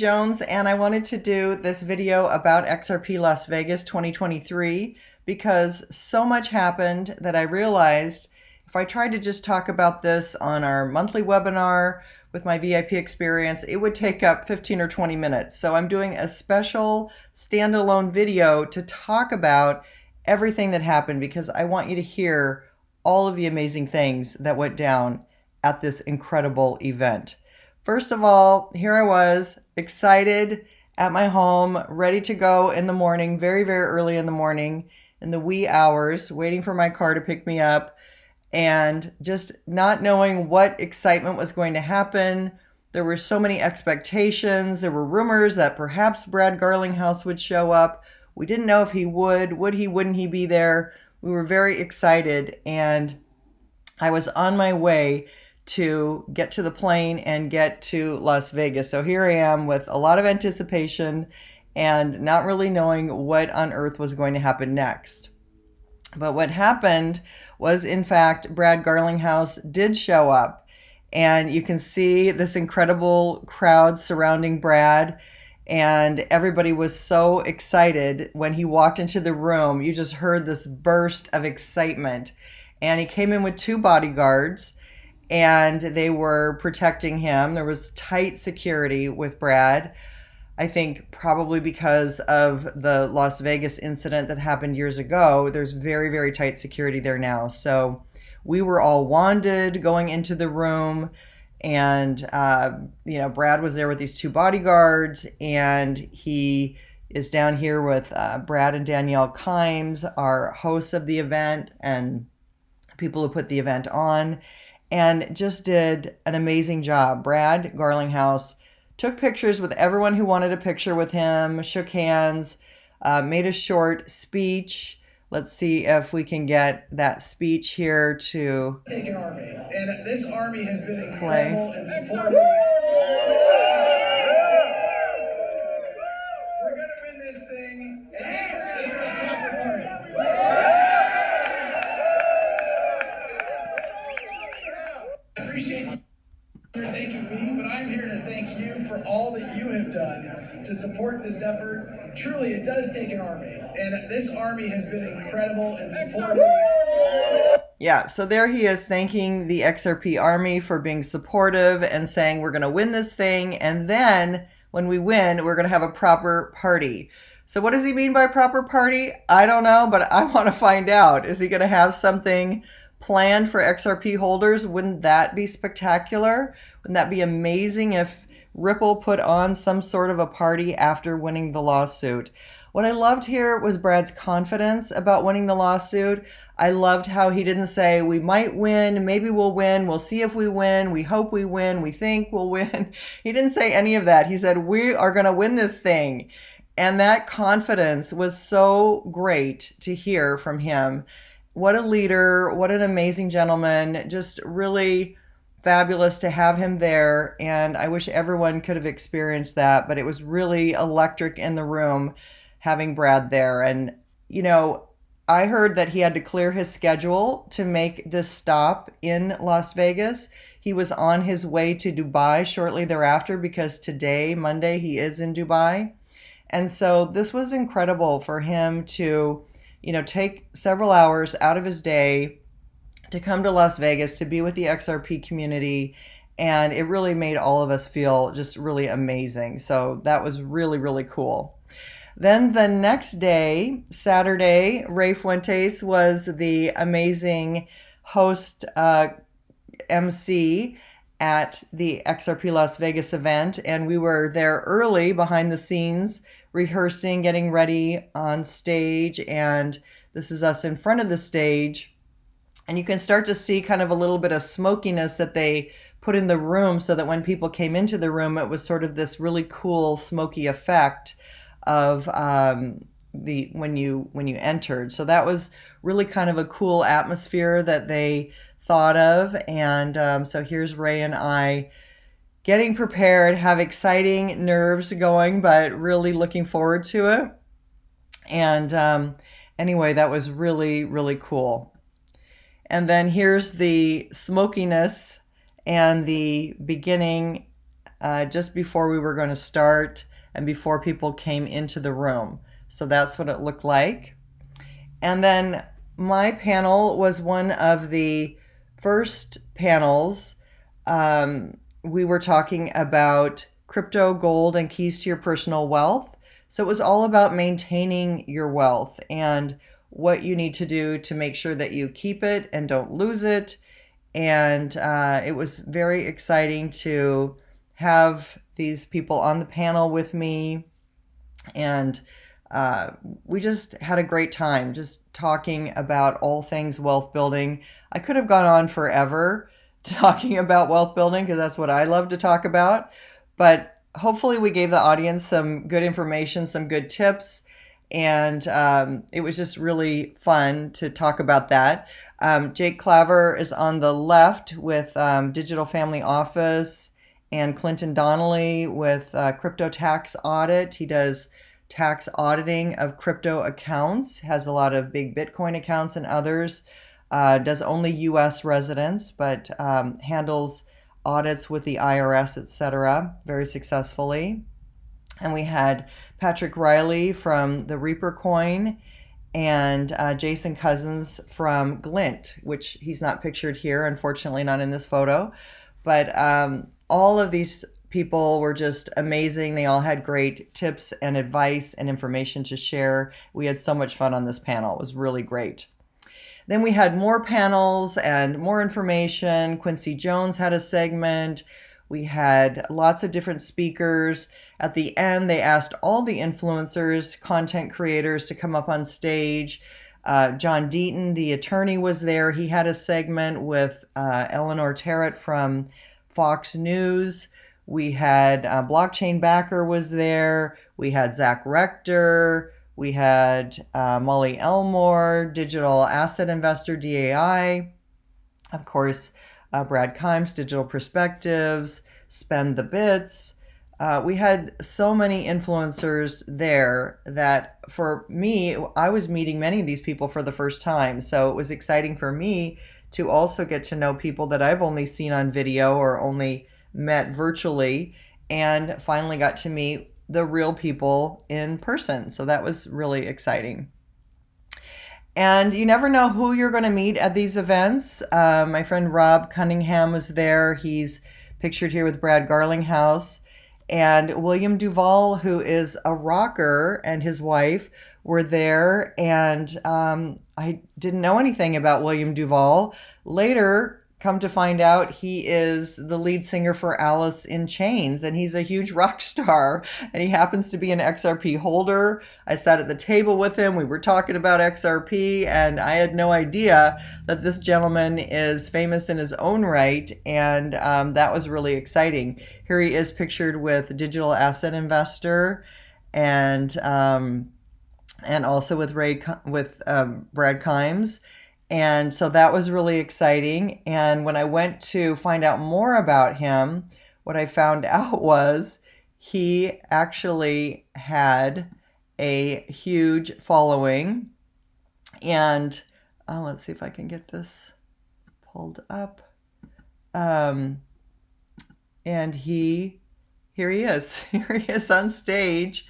Jones, and I wanted to do this video about XRP Las Vegas 2023 because so much happened that I realized if I tried to just talk about this on our monthly webinar with my VIP experience, it would take up 15 or 20 minutes. So I'm doing a special standalone video to talk about everything that happened because I want you to hear all of the amazing things that went down at this incredible event. First of all, here I was, excited at my home, ready to go in the morning, very, very early in the morning, in the wee hours, waiting for my car to pick me up, and just not knowing what excitement was going to happen. There were so many expectations. There were rumors that perhaps Brad Garlinghouse would show up. We didn't know if he would he, wouldn't he be there? We were very excited, and I was on my way to get to the plane and get to Las Vegas. So here I am with a lot of anticipation and not really knowing what on earth was going to happen next. But what happened was, in fact, Brad Garlinghouse did show up, and you can see this incredible crowd surrounding Brad, and everybody was so excited when he walked into the room. You just heard this burst of excitement, and he came in with two bodyguards, and they were protecting him. There was tight security with Brad. I think probably because of the Las Vegas incident that happened years ago, there's very, very tight security there now. So we were all wanded going into the room, and Brad was there with these two bodyguards, and he is down here with Brad and Danielle Kimes, our hosts of the event and people who put the event on, and just did an amazing job. Brad Garlinghouse took pictures with everyone who wanted a picture with him, shook hands, made a short speech. Let's see if we can get that speech here to take an army, and this army has been play. incredible and supportive. We're gonna win this thing, and we're gonna have a party. I appreciate you thanking me, but I'm here to thank you for all that you have done to support this effort. Truly, it does take an army, and this army has been incredible and supportive. Yeah, so there he is thanking the XRP Army for being supportive and saying we're going to win this thing, and then when we win, we're going to have a proper party. So what does he mean by proper party? I don't know, but I want to find out. Is he going to have something planned for XRP holders? Wouldn't that be spectacular? Wouldn't that be amazing if Ripple put on some sort of a party after winning the lawsuit? What I loved here was Brad's confidence about winning the lawsuit. I loved how he didn't say, we might win, maybe we'll win, we'll see if we win, we hope we win, we think we'll win. He didn't say any of that. He said, we are going to win this thing. And that confidence was so great to hear from him. What a leader, what an amazing gentleman, just really fabulous to have him there. And I wish everyone could have experienced that, but it was really electric in the room having Brad there. And, I heard that he had to clear his schedule to make this stop in Las Vegas. He was on his way to Dubai shortly thereafter because today, Monday, he is in Dubai. And so this was incredible for him to, take several hours out of his day to come to Las Vegas to be with the XRP community. And it really made all of us feel just really amazing. So that was really, really cool. Then the next day, Saturday, Ray Fuentes was the amazing host MC at the XRP Las Vegas event, and we were there early behind the scenes, rehearsing, getting ready on stage, and this is us in front of the stage. And you can start to see kind of a little bit of smokiness that they put in the room so that when people came into the room, it was sort of this really cool smoky effect of when you entered. So that was really kind of a cool atmosphere that they thought of. And so here's Ray and I getting prepared, have exciting nerves going, but really looking forward to it. And anyway, that was really, really cool. And then here's the smokiness and the beginning just before we were going to start and before people came into the room. So that's what it looked like. And then my panel was one of the first panels. We were talking about crypto, gold, and keys to your personal wealth. So it was all about maintaining your wealth and what you need to do to make sure that you keep it and don't lose it. And it was very exciting to have these people on the panel with me. And we just had a great time just talking about all things wealth building. I could have gone on forever talking about wealth building because that's what I love to talk about. But hopefully we gave the audience some good information, some good tips. And it was just really fun to talk about that. Jake Claver is on the left with Digital Family Office, and Clinton Donnelly with Crypto Tax Audit. He does tax auditing of crypto accounts, has a lot of big Bitcoin accounts and others, does only US residents, but handles audits with the IRS, etc., very successfully. And we had Patrick Riley from the Reaper Coin and Jason Cousins from Glint, which he's not pictured here, unfortunately not in this photo. But all of these people were just amazing. They all had great tips and advice and information to share. We had so much fun on this panel. It was really great. Then we had more panels and more information. Quincy Jones had a segment. We had lots of different speakers. At the end, they asked all the influencers, content creators to come up on stage. John Deaton, the attorney, was there. He had a segment with Eleanor Terrett from Fox News. We had Blockchain Backer was there. We had Zach Rector. We had Molly Elmore, Digital Asset Investor, DAI. Of course, Brad Kimes, Digital Perspectives, Spend the Bits. We had so many influencers there that for me, I was meeting many of these people for the first time. So it was exciting for me to also get to know people that I've only seen on video or only met virtually, and finally got to meet the real people in person. So that was really exciting. And you never know who you're going to meet at these events. My friend Rob Cunningham was there. He's pictured here with Brad Garlinghouse. And William DuVall, who is a rocker, and his wife were there. And I didn't know anything about William DuVall. Later, come to find out, he is the lead singer for Alice in Chains, and he's a huge rock star, and he happens to be an XRP holder. I sat at the table with him. We were talking about XRP, and I had no idea that this gentleman is famous in his own right, and that was really exciting. Here he is pictured with Digital Asset Investor, and also with Brad Kimes. And so that was really exciting. And when I went to find out more about him, what I found out was he actually had a huge following. And let's see if I can get this pulled up. And here he is. Here he is on stage,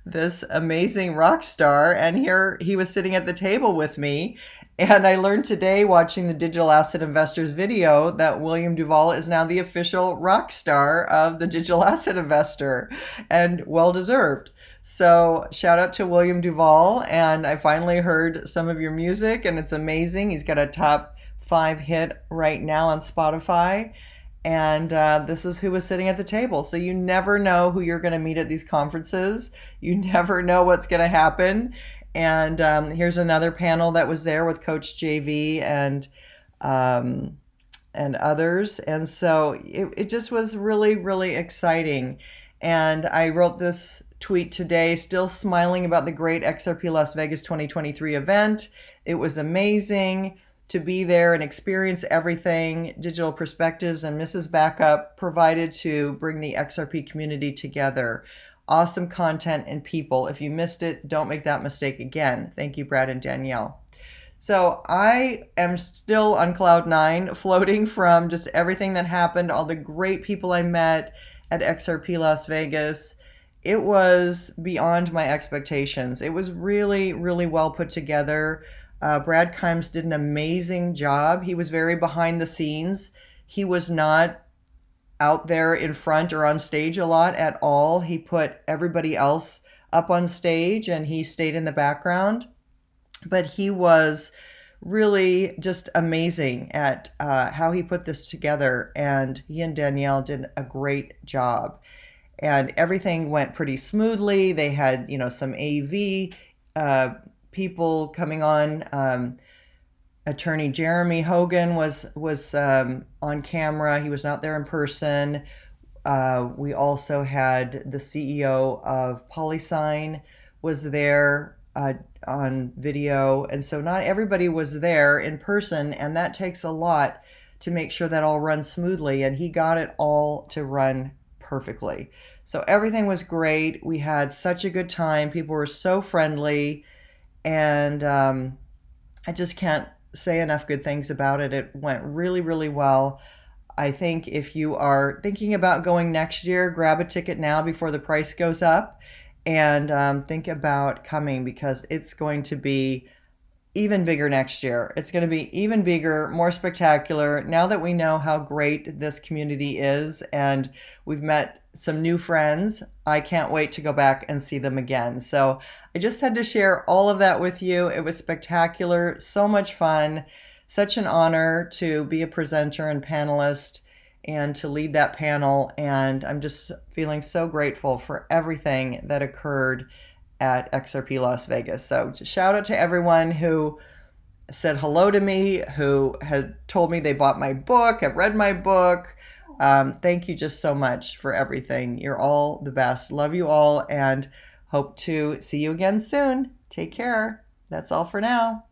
this amazing rock star. And here he was sitting at the table with me. And I learned today, watching the Digital Asset Investors video, that William DuVall is now the official rock star of the Digital Asset Investor, and well deserved. So shout out to William DuVall. And I finally heard some of your music, and it's amazing. He's got a top 5 hit right now on Spotify. And this is who was sitting at the table. So you never know who you're going to meet at these conferences. You never know what's going to happen. And here's another panel that was there with Coach JV and others. And so it just was really, really exciting. And I wrote this tweet today, still smiling about the great XRP Las Vegas 2023 event. It was amazing to be there and experience everything Digital Perspectives and Mrs. Backup provided to bring the XRP community together. Awesome content and people. If you missed it, don't make that mistake again. Thank you, Brad and Danielle. So I am still on cloud 9, floating from just everything that happened, all the great people I met, at XRP Las Vegas. It was beyond my expectations. It was really, really well put together. Brad Kimes did an amazing job. He was very behind the scenes. He was not out there in front or on stage a lot at all. He put everybody else up on stage and he stayed in the background. But he was really just amazing at how he put this together. And he and Danielle did a great job. And everything went pretty smoothly. They had, some AV people coming on. Attorney Jeremy Hogan was on camera. He was not there in person. We also had the CEO of PolySign was there on video, and so not everybody was there in person, and that takes a lot to make sure that all runs smoothly. And he got it all to run perfectly. So everything was great. We had such a good time. People were so friendly, and I just can't say enough good things about it. It went really, really well. I think if you are thinking about going next year, grab a ticket now before the price goes up, and think about coming, because it's going to be even bigger next year. It's going to be even bigger, more spectacular. Now that we know how great this community is and we've met some new friends, I can't wait to go back and see them again. So I just had to share all of that with you. It was spectacular, so much fun, such an honor to be a presenter and panelist and to lead that panel. And I'm just feeling so grateful for everything that occurred at XRP Las Vegas. So shout out to everyone who said hello to me, who had told me they bought my book, have read my book. Thank you just so much for everything. You're all the best. Love you all and hope to see you again soon. Take care. That's all for now.